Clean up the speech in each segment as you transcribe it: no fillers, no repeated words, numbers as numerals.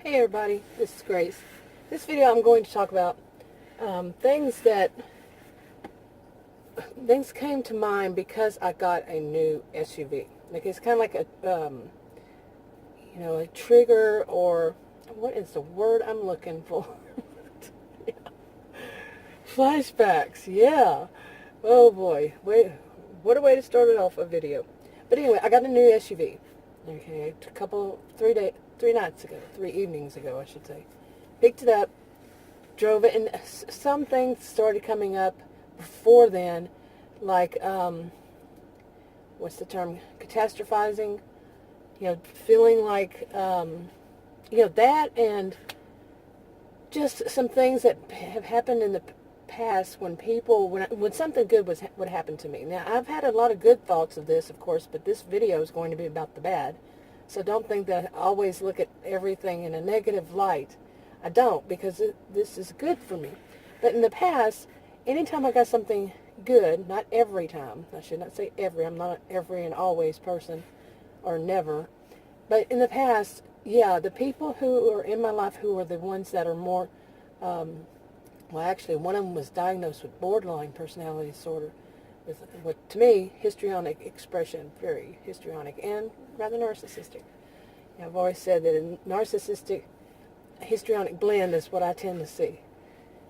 Hey everybody, this is Grace. This video I'm going to talk about things came to mind because I got a new SUV. Like it's kind of like a trigger, or what is the word I'm looking for? Yeah. Flashbacks, yeah. Oh boy, wait, what a way to start it off a video. But anyway, I got a new SUV. Okay, three evenings ago, I should say. Picked it up, drove it, and some things started coming up before then, like, what's the term, catastrophizing, feeling like, that, and just some things that have happened in the past when something good would happen to me. Now, I've had a lot of good thoughts of this, of course, but this video is going to be about the bad. So don't think that I always look at everything in a negative light. I don't, because this is good for me. But in the past, anytime I got something good, not every time, I should not say every, I'm not an every and always person, or never, but in the past, yeah, the people who are in my life who are the ones that are more, well, actually, one of them was diagnosed with borderline personality disorder, with what, to me, histrionic expression, very histrionic and rather narcissistic. I've always said that a narcissistic, histrionic blend is what I tend to see.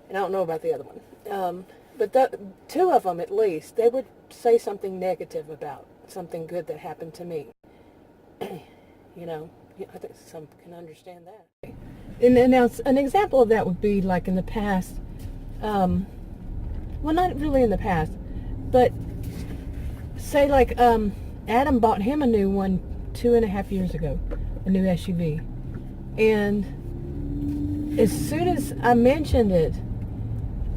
And I don't know about the other one. But two of them, at least, they would say something negative about something good that happened to me. I think some can understand that. And now, an example of that would be like in the past, well, not really in the past, but say like Adam bought him a new one 2.5 years ago, a new SUV, and as soon as I mentioned it,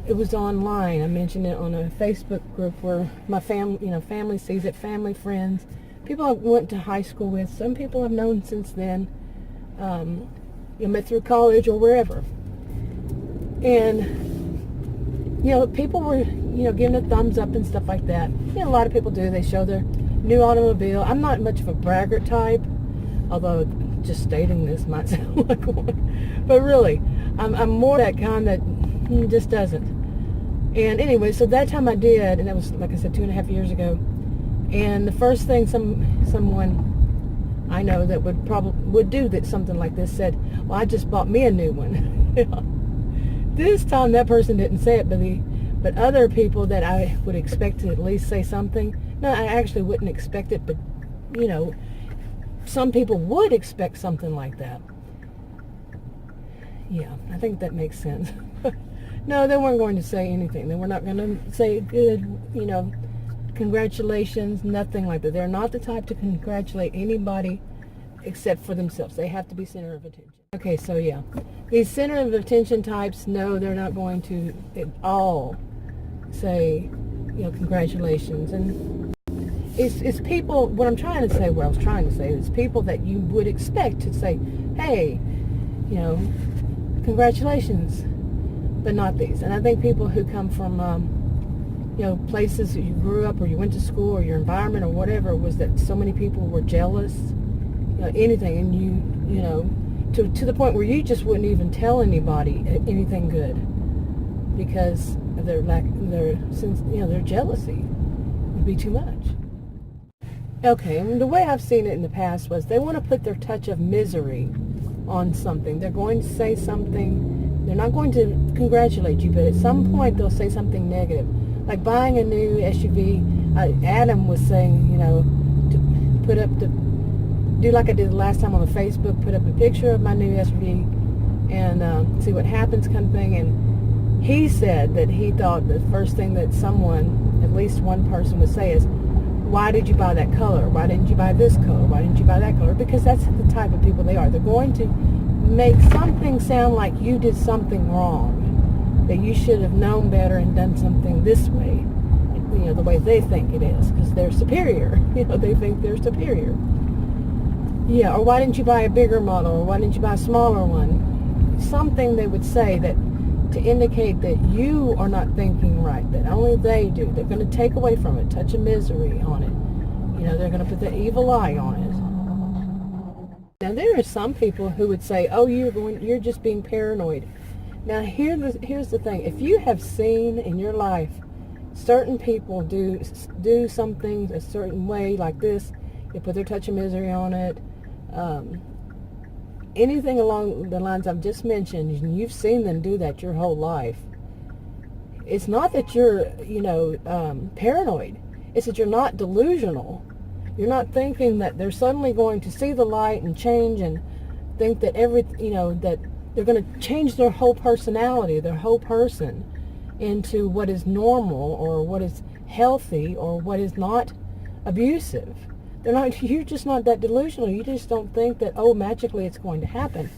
it was online. I mentioned it on a Facebook group where my family sees it, family, friends, people I went to high school with, some people I've known since then, met through college or wherever, and people were, giving a thumbs up and stuff like that. A lot of people do. They show their new automobile. I'm not much of a braggart type, although just stating this might sound like one. But really, I'm more that kind that just doesn't. And anyway, so that time I did, and that was, like I said, 2.5 years ago. And the first thing someone I know that would do that something like this said, "Well, I just bought me a new one." This time that person didn't say it, but other people that I would expect to at least say something. No, I actually wouldn't expect it, but some people would expect something like that. Yeah, I think that makes sense. No, they weren't going to say anything. They were not going to say good, congratulations, nothing like that. They're not the type to congratulate anybody except for themselves. They have to be center of attention. Okay, so yeah, these center of attention types, no, they're not going to at all say, congratulations. And it's people, what I was trying to say is people that you would expect to say, hey, congratulations, but not these. And I think people who come from, places that you grew up or you went to school or your environment or whatever was that so many people were jealous, anything, and to the point where you just wouldn't even tell anybody anything good because of their jealousy would be too much. Okay, and the way I've seen it in the past was they want to put their touch of misery on something. They're going to say something, they're not going to congratulate you, but at some point they'll say something negative. Like buying a new SUV, Adam was saying, to put up do like I did the last time on the Facebook, put up a picture of my new SUV and see what happens kind of thing. And he said that he thought the first thing that someone, at least one person, would say is, why did you buy that color? Why didn't you buy this color? Why didn't you buy that color? Because that's the type of people they are. They're going to make something sound like you did something wrong, that you should have known better and done something this way, the way they think it is, because they're superior. They think they're superior. Yeah, or why didn't you buy a bigger model, or why didn't you buy a smaller one? Something they would say that to indicate that you are not thinking right, that only they do. They're going to take away from it, touch of misery on it. They're going to put the evil eye on it. Now, there are some people who would say, oh, you're just being paranoid. Now, here's the thing. If you have seen in your life certain people do something a certain way like this, they put their touch of misery on it, anything along the lines I've just mentioned, and you've seen them do that your whole life, it's not that you're, paranoid. It's that you're not delusional. You're not thinking that they're suddenly going to see the light and change and think that that they're going to change their whole personality, their whole person, into what is normal or what is healthy or what is not abusive. You're just not that delusional. You just don't think that, oh, magically it's going to happen.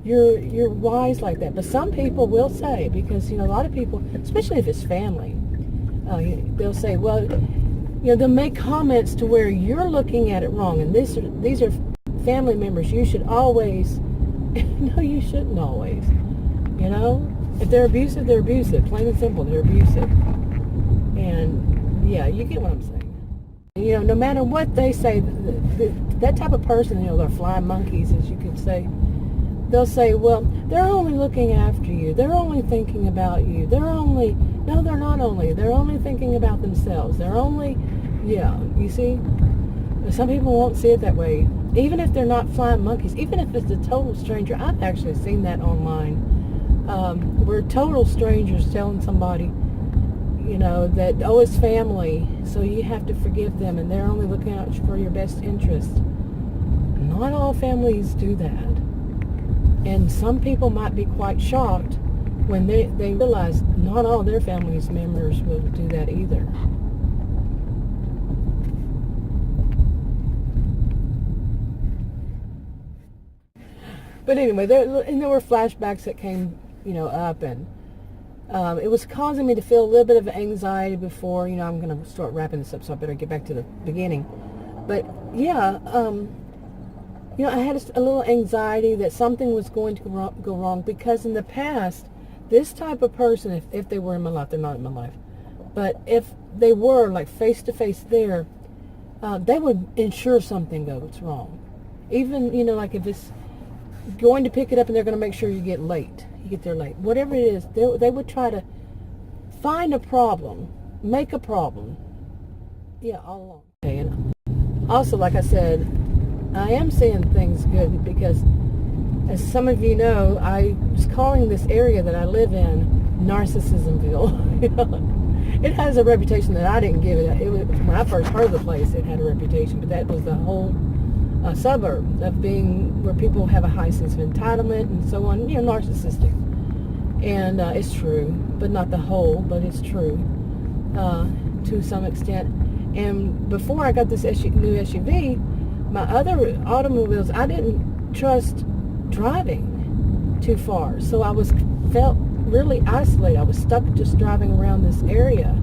You're wise like that. But some people will say, because, a lot of people, especially if it's family, they'll say, well, they'll make comments to where you're looking at it wrong. And these are family members. You should always, no, you shouldn't always. If they're abusive, they're abusive. Plain and simple, they're abusive. And, yeah, you get what I'm saying. No matter what they say, that type of person, they're flying monkeys, as you could say. They'll say, well, they're only looking after you. They're only thinking about you. No, they're not only. They're only thinking about themselves. You see? Some people won't see it that way. Even if they're not flying monkeys, even if it's a total stranger. I've actually seen that online. Where total strangers telling somebody, that, oh, it's family, so you have to forgive them, and they're only looking out for your best interest. Not all families do that. And some people might be quite shocked when they realize not all their family's members will do that either. But anyway, there were flashbacks that came, up, and it was causing me to feel a little bit of anxiety before, I'm going to start wrapping this up, so I better get back to the beginning. But, yeah, I had a little anxiety that something was going to go wrong, because in the past, this type of person, if they were in my life, they're not in my life, but if they were, like, face-to-face there, they would ensure something goes wrong. Even, like if it's going to pick it up and they're going to make sure you get there late. Whatever it is, they would try to find a problem, make a problem. Yeah, all along. Okay, and also, like I said, I am seeing things good because, as some of you know, I was calling this area that I live in Narcissismville. It has a reputation that I didn't give it. When I first heard of the place, it had a reputation, but that was the whole suburb of being where people have a high sense of entitlement and so on, narcissistic. And it's true, but not the whole, but it's true to some extent. And before I got this new SUV, my other automobiles, I didn't trust driving too far. So I felt really isolated. I was stuck just driving around this area.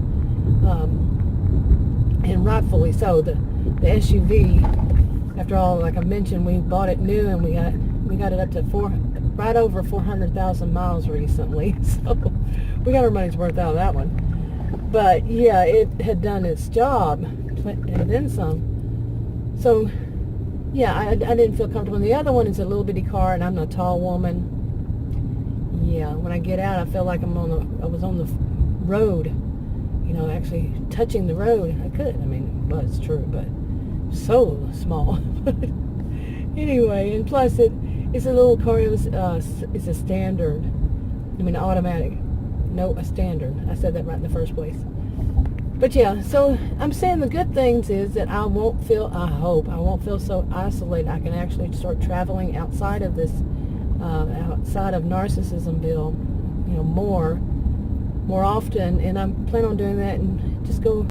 And rightfully so. The SUV, after all, like I mentioned, we bought it new and we got it up to right over 400,000 miles recently. So we got our money's worth out of that one. But yeah, it had done its job and then some. So yeah, I didn't feel comfortable. And the other one is a little bitty car, and I'm a tall woman. Yeah, when I get out, I feel like I was on the road, actually touching the road. I could. Well, it's true, but so small. Anyway, and plus it's a little car. It's a standard. Automatic. No, a standard. I said that right in the first place. But yeah, so I'm saying the good things is that I hope I won't feel so isolated. I can actually start traveling outside of this, outside of Narcissismville, more often. And I'm planning on doing that and just go,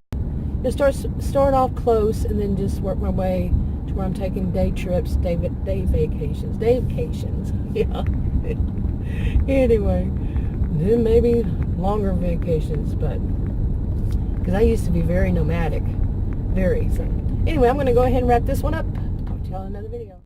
start off close and then just work my way to where I'm taking day trips, day vacations, yeah. Anyway, then maybe longer vacations, but because I used to be very nomadic, so anyway, I'm going to go ahead and wrap this one up. Talk to y'all in another video.